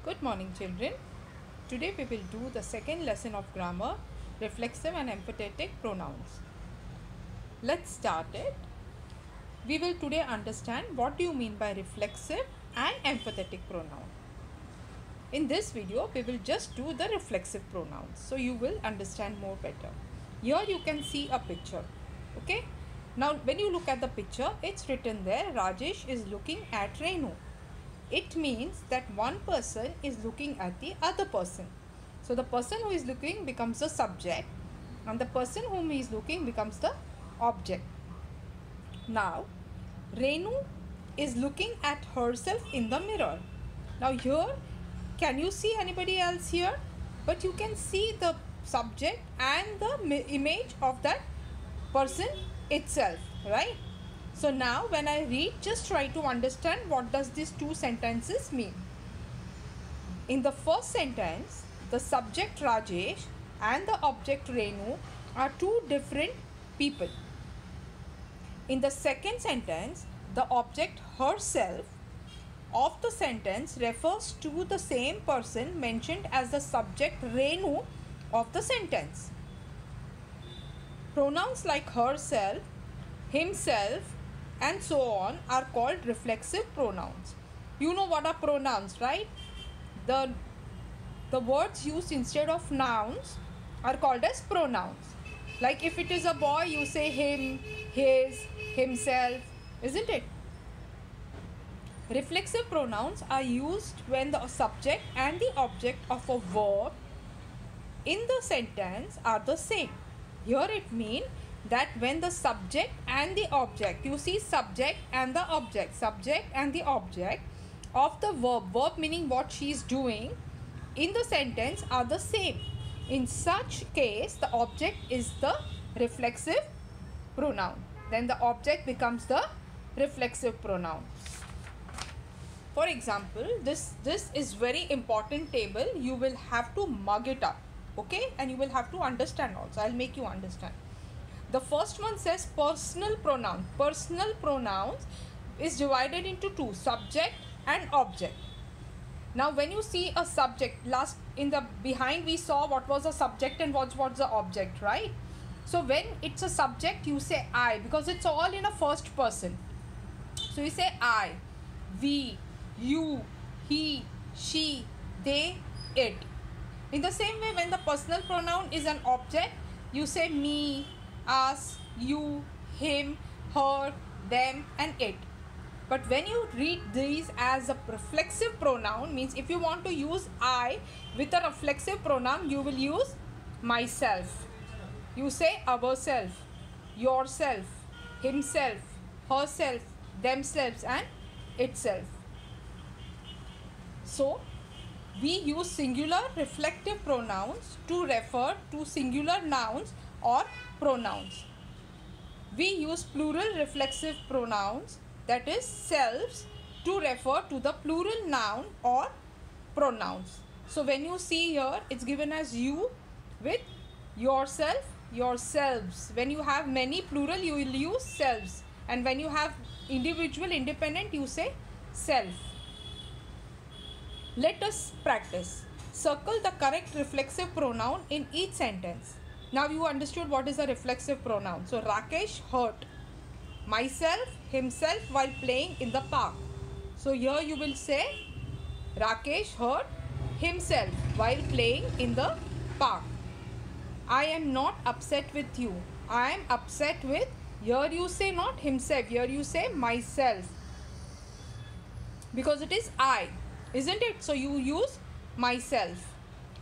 Good morning, children. Today we will do the second lesson of grammar, reflexive and empathetic pronouns. Let's start it. We will today understand what do you mean by reflexive and empathetic pronoun. In this video, we will just do the reflexive pronouns, so you will understand more better. Here you can see a picture. Okay. Now, when you look at the picture, it's written there, Rajesh is looking at Renu. It means that one person is looking at the other person. So the person who is looking becomes the subject and the person whom he is looking becomes the object. Now, Renu is looking at herself in the mirror. Now here, can you see anybody else here? But you can see the subject and the image of that person itself, right? So now when I read, just try to understand what does these two sentences mean. In the first sentence, the subject Rajesh and the object Renu are two different people. In the second sentence, the object herself of the sentence refers to the same person mentioned as the subject Renu of the sentence. Pronouns like herself, himself, and so on are called reflexive pronouns. You know what are pronouns, right? The words used instead of nouns are called as pronouns. Like if it is a boy, you say him, his, himself, isn't it? Reflexive pronouns are used when the subject and the object of a verb in the sentence are the same. Here it means that when the subject and the object, you see subject and the object of the verb meaning what she is doing in the sentence are the same. In such case, the object is the reflexive pronoun. Then the object becomes the reflexive pronoun. For example, this is very important table. You will have to mug it up, okay? And you will have to understand also. I'll make you understand. The first one says personal pronoun. Personal pronouns is divided into two, subject and object. Now when you see a subject, behind we saw what was a subject and what's the object, right? So when it's a subject, you say I, because it's all in a first person. So you say I, we, you, he, she, they, it. In the same way, when the personal pronoun is an object, you say me, us, you, him, her, them, and it. But when you read these as a reflexive pronoun, means if you want to use I with a reflexive pronoun, you will use myself. You say ourself, yourself, himself, herself, themselves, and itself. So we use singular reflective pronouns to refer to singular nouns or pronouns. We use plural reflexive pronouns, that is selves, to refer to the plural noun or pronouns. So when you see here, it's given as you with yourself, yourselves. When you have many plural, you will use selves, and when you have individual independent, you say self. Let us practice. Circle the correct reflexive pronoun in each sentence. Now you understood what is a reflexive pronoun. So Rakesh hurt myself, himself while playing in the park. So here you will say Rakesh hurt himself while playing in the park. I am not upset with you. I am upset with, here you say not himself, here you say myself. Because it is I, isn't it? So you use myself.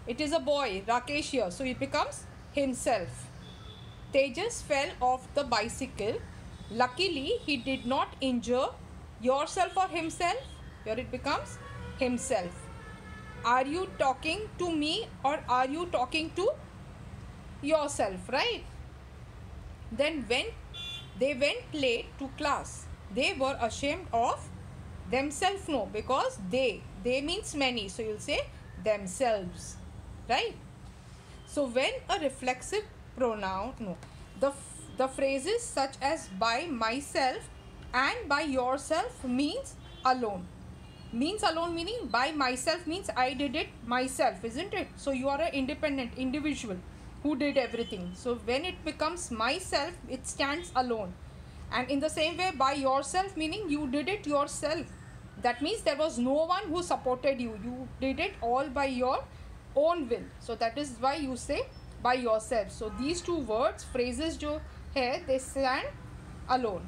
It is a boy, Rakesh here. So it becomes himself. Tejas fell off the bicycle. Luckily, he did not injure yourself or himself. Here it becomes himself. Are you talking to me or are you talking to yourself, right? Then when they went late to class, they were ashamed of themselves. No, because they means many. So you'll say themselves, right? So when a reflexive pronoun, the phrases such as by myself and by yourself means alone. Means alone meaning by myself means I did it myself, isn't it? So you are an independent individual who did everything. So when it becomes myself, it stands alone. And in the same way, by yourself meaning you did it yourself. That means there was no one who supported you. You did it all by your own will. So that is why you say by yourself. So these two words, phrases जो है, they stand alone.